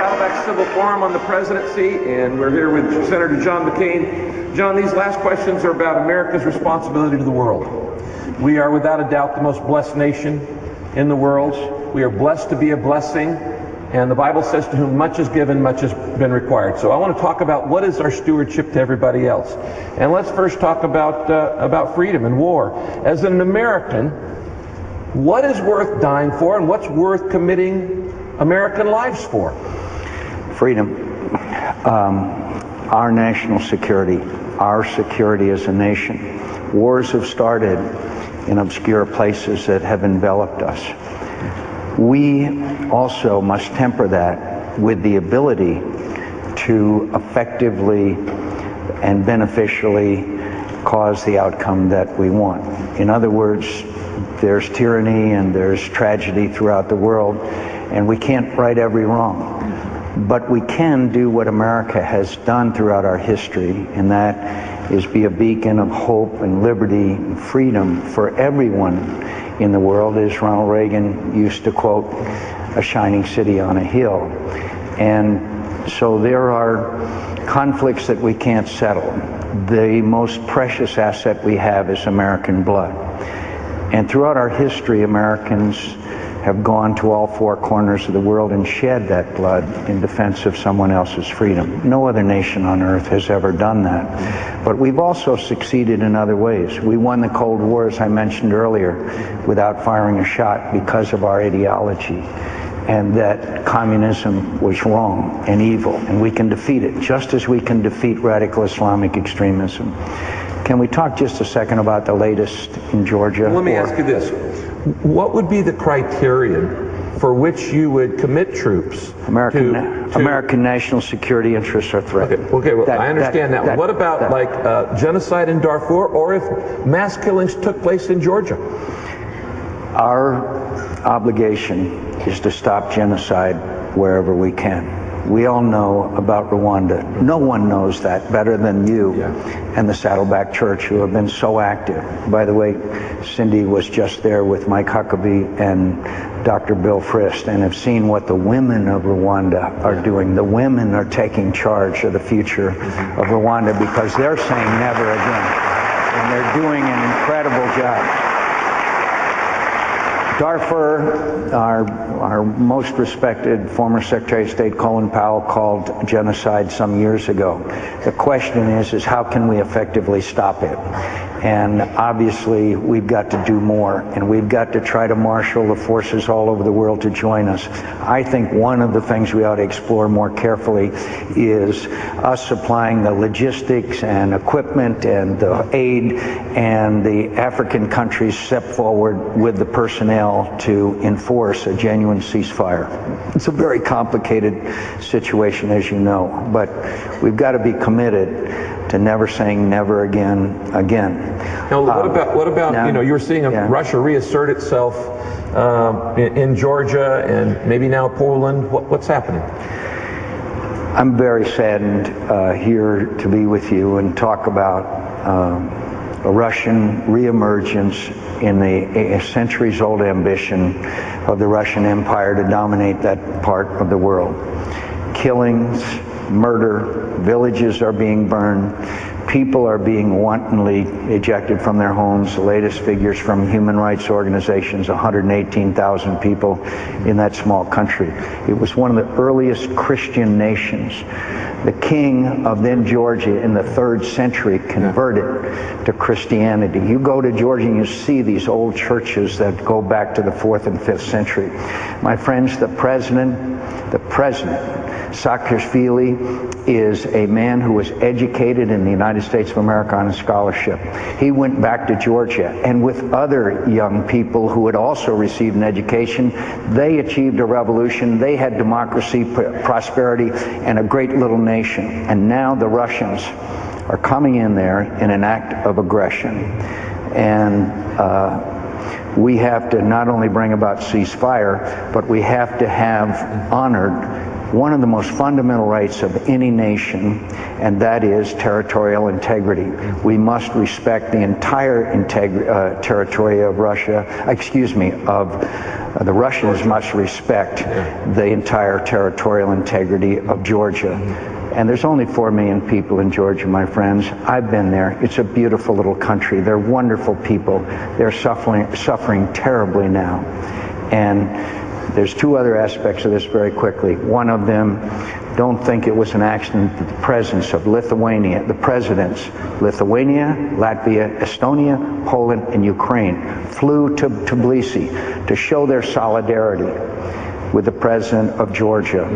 Saddleback Civil Forum on the presidency, and we're here with Senator John McCain. John, these last questions are about America's responsibility to the world. We are without a doubt the most blessed nation in the world. We are blessed to be a blessing, and the Bible says to whom much is given, much has been required. So I want to talk about what is our stewardship to everybody else. And let's first talk about freedom and war. As an American, what is worth dying for, and what's worth committing American lives for? Freedom. Our national security, our security as a nation. Wars have started in obscure places that have enveloped us. We also must temper that with the ability to effectively and beneficially cause the outcome that we want. In other words, there's tyranny and there's tragedy throughout the world, and we can't right every wrong. But we can do what America has done throughout our history, and that is be a beacon of hope and liberty and freedom for everyone in the world, as Ronald Reagan used to quote, a shining city on a hill. And so there are conflicts that we can't settle. The most precious asset we have is American blood. And throughout our history, Americans have gone to all four corners of the world and shed that blood in defense of someone else's freedom. No other nation on earth has ever done that. But we've also succeeded in other ways. We won the Cold War, as I mentioned earlier, without firing a shot because of our ideology, and that communism was wrong and evil, and we can defeat it, just as we can defeat radical Islamic extremism. Can we talk just a second about the latest in Georgia? Well, let me ask you this. What would be the criterion for which you would commit troops? American national security interests are threatened. Okay, well, I understand that. What about genocide in Darfur, or if mass killings took place in Georgia? Our obligation is to stop genocide wherever we can. We all know about Rwanda. No one knows that better than you and the Saddleback Church, who have been so active. By the way, Cindy was just there with Mike Huckabee and Dr. Bill Frist, and have seen what the women of Rwanda are doing. The women are taking charge of the future of Rwanda, because they're saying never again. And they're doing an incredible job. Darfur, our most respected former Secretary of State Colin Powell called genocide some years ago. The question is how can we effectively stop it? And obviously we've got to do more, and we've got to try to marshal the forces all over the world to join us. I think one of the things we ought to explore more carefully is us supplying the logistics and equipment and the aid, and the African countries step forward with the personnel to enforce a genuine ceasefire. It's a very complicated situation, as you know, but we've got to be committed to never saying never again. Now, what about you were seeing Russia reassert itself in Georgia and maybe now Poland. What's happening? I'm very saddened here to be with you and talk about a Russian reemergence in the centuries-old ambition of the Russian Empire to dominate that part of the world. Killings, murder, villages are being burned, people are being wantonly ejected from their homes. The latest figures from human rights organizations, 118,000 people in that small country. It was one of the earliest Christian nations. The king of then Georgia in the 3rd century converted to Christianity. You go to Georgia and you see these old churches that go back to the 4th and 5th century. My friends, the president, Saakashvili, is a man who was educated in the United States of America on a scholarship. He went back to Georgia, and with other young people who had also received an education, they achieved a revolution. They had democracy, prosperity, and a great little nation. And now the Russians are coming in there in an act of aggression. And we have to not only bring about ceasefire, but we have to have honored one of the most fundamental rights of any nation, and that is territorial integrity. We must respect the entire territory of Russia, the Russians must respect the entire territorial integrity of Georgia. And there's only 4 million people in Georgia, my friends. I've been there. It's a beautiful little country. They're wonderful people. They're suffering terribly now. And there's 2 other aspects of this very quickly. One of them, don't think it was an accident that the presidents, Lithuania, Latvia, Estonia, Poland, and Ukraine flew to Tbilisi to show their solidarity with the president of Georgia,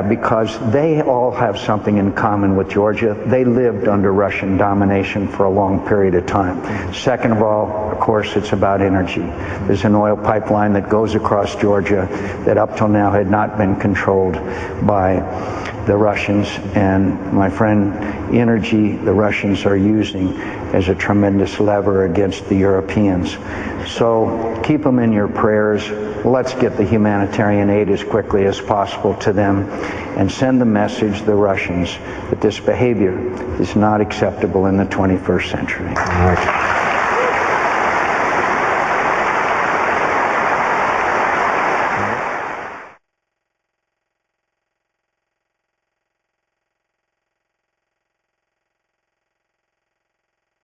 because they all have something in common with Georgia. They lived under Russian domination for a long period of time. Second of all, of course, it's about energy. There's an oil pipeline that goes across Georgia that up till now had not been controlled by the Russians, and my friend, energy the Russians are using as a tremendous lever against the Europeans. So keep them in your prayers. Let's get the humanitarian aid as quickly as possible to them and send the message to the Russians that this behavior is not acceptable in the 21st century. All right.